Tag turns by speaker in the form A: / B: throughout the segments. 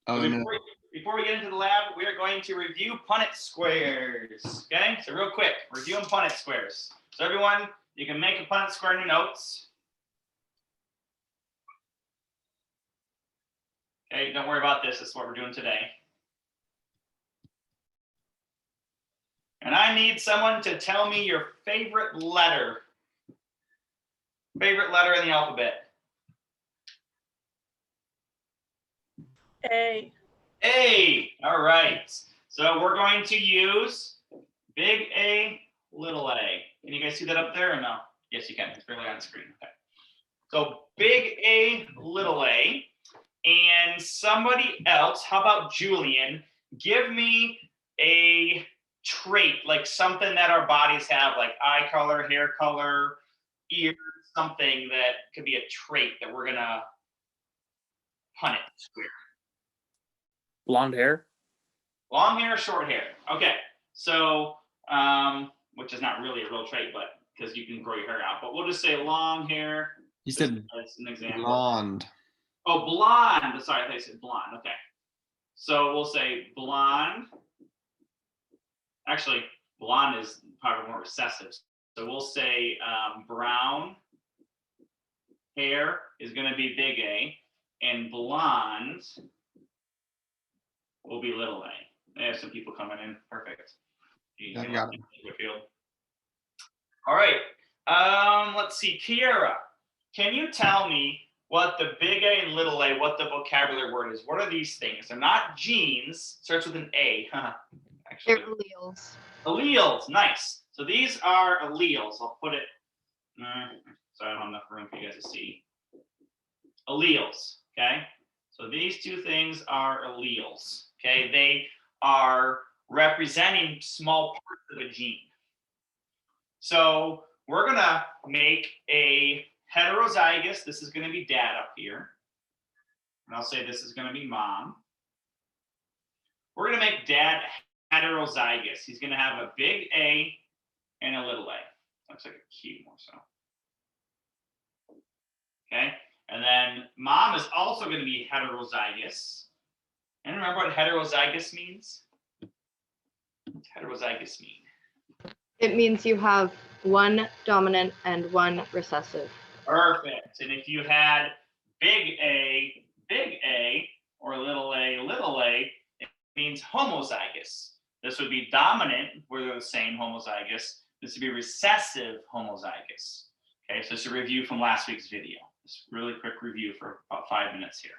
A: Oh,
B: So
A: no.
B: before we get into the lab, we are going to review Punnett squares. Okay, so real quick, reviewing Punnett squares. So everyone, you can make a Punnett square in your notes. Okay, don't worry about this. This is what we're doing today. And I need someone to tell me your favorite letter. Favorite letter in the alphabet.
C: A.
B: A. All right. So we're going to use big A, little a. Can you guys see that up there or no? Yes, you can. It's barely on screen. Okay. So big A, little a. And somebody else, how about Julian? Give me a trait, like something that our bodies have, like eye color, hair color, ears, something that could be a trait that we're gonna Punnett square.
D: Blonde hair.
B: Long hair, short hair. Okay, so which is not really a real trait, but because you can grow your hair out. But we'll just say long hair.
A: You said
B: as an example.
A: blonde.
B: Oh, blonde. Sorry, I thought you said blonde. Okay. So we'll say blonde. Actually, blonde is probably more recessive. So we'll say brown hair is going to be big A, and blonde will be little a. I have some people coming in. Perfect.
A: I got it.
B: All right. Let's see. Kiara, can you tell me what the big A and little a, what the vocabulary word is? What are these things? They're not genes. Starts with an A. Actually.
E: They're alleles.
B: Alleles. Nice. So these are alleles. I'll put it. So I don't have enough room for you guys to see. Alleles. Okay. So these two things are alleles. Okay. They are representing small parts of a gene. So we're going to make a heterozygous. This is going to be dad up here. And I'll say this is going to be mom. We're going to make dad heterozygous. He's going to have a big A and a little a. Looks like a Q more so. Okay. And then mom is also going to be heterozygous. And remember what heterozygous means? What's heterozygous mean?
E: It means you have one dominant and one recessive.
B: Perfect. And if you had big A, or little a, it means homozygous. This would be dominant, where they're the same homozygous. This would be recessive homozygous. Okay, so it's a review from last week's video. Just really quick review for about 5 minutes here.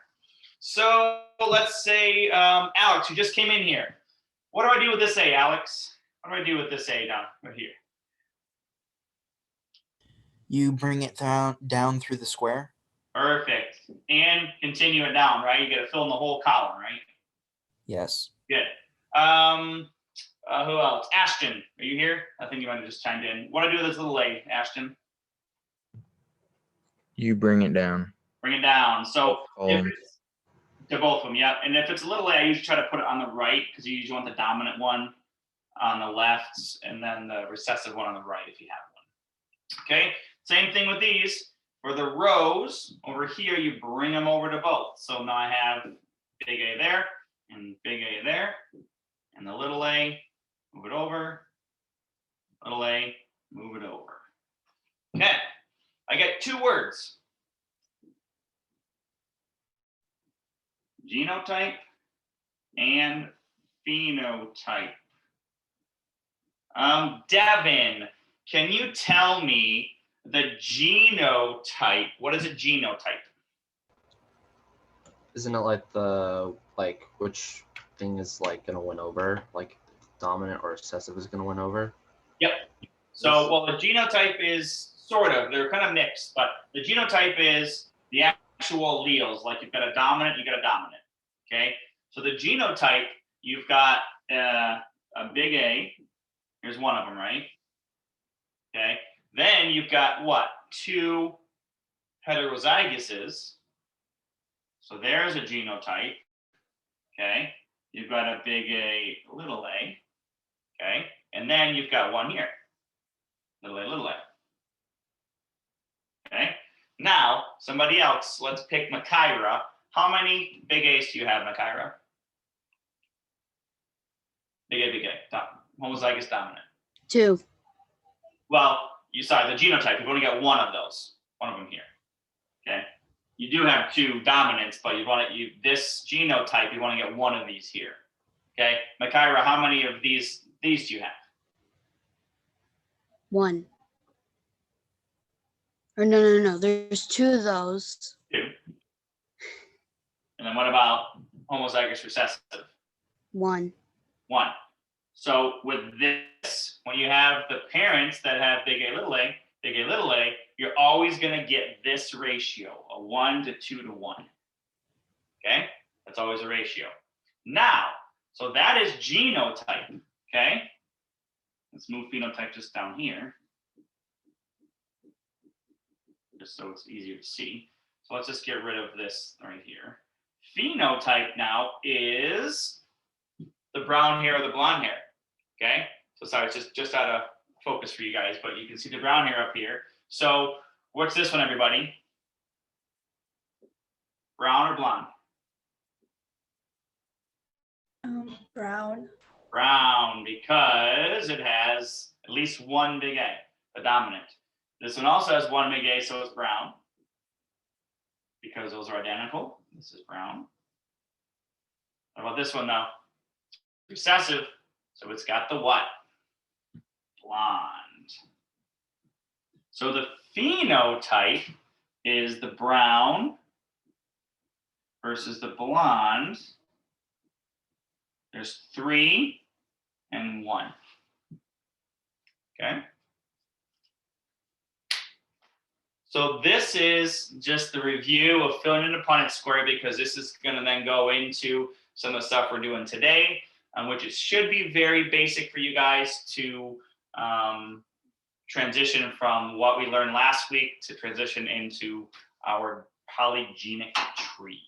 B: So let's say, Alex, you just came in here. What do I do with this A, Alex? What do I do with this A down right here?
D: You bring it down through the square.
B: Perfect. And continue it down, right? You got to fill in the whole column, right?
D: Yes.
B: Good. Who else? Ashton, are you here? I think you might have just chimed in. What do I do with this little A, Ashton?
F: You bring it down.
B: Bring it down. So if
F: Um,
B: it's to both of them, yeah. And if it's a little A, I usually try to put it on the right because you usually want the dominant one on the left and then the recessive one on the right if you have one. Okay, same thing with these. For the rows over here, you bring them over to both. So now I have big A there and big A there, and the little a, move it over, little a, move it over. Okay, I get 2 words. Genotype and phenotype. Devin, can you tell me the genotype? What is a genotype?
G: Isn't it like which thing is gonna win over? Like dominant or recessive is gonna win over?
B: Yep. So, well, the genotype is sort of, they're kind of mixed, but the genotype is the actual alleles. Like you've got a dominant, you got a dominant. Okay. So the genotype, you've got a big A. Here's one of them, right? Okay. Then you've got what? 2 heterozyguses. So there's a genotype. Okay. You've got a big A, little a. Okay. And then you've got one here. Little a, little a. Okay. Now, somebody else, let's pick Makaira. how many big A's do you have, Makaira? Big A. Homozygous dominant.
A: 2.
B: Well, the genotype, you've only got one of those, one of them here. Okay. You do have 2 dominants, but this genotype, you want to get one of these here. Okay. Makaira, how many of these do you have?
A: 1. Or no. There's 2 of those.
B: 2. And then what about homozygous recessive?
A: 1.
B: 1. So with this, when you have the parents that have big A, little a, you're always going to get this ratio, a 1 to 2 to 1. Okay? That's always a ratio. Now, so that is genotype. Okay? Let's move phenotype just down here, just so it's easier to see. So let's just get rid of this right here. Phenotype now is the brown hair or the blonde hair. Okay, so sorry, it's just out of focus for you guys, but you can see the brown hair up here. So what's this one, everybody? Brown or blonde?
C: Brown.
B: Brown, because it has at least one big A, the dominant. This one also has one big A, so it's brown, because those are identical. This is brown. What about this one, though? Recessive, so it's got the what? Blonde. So the phenotype is the brown versus the blonde. There's 3 and 1. Okay. So this is just the review of filling in the Punnett square, because this is going to then go into some of the stuff we're doing today, which it should be very basic for you guys to transition from what we learned last week to transition into our polygenic tree.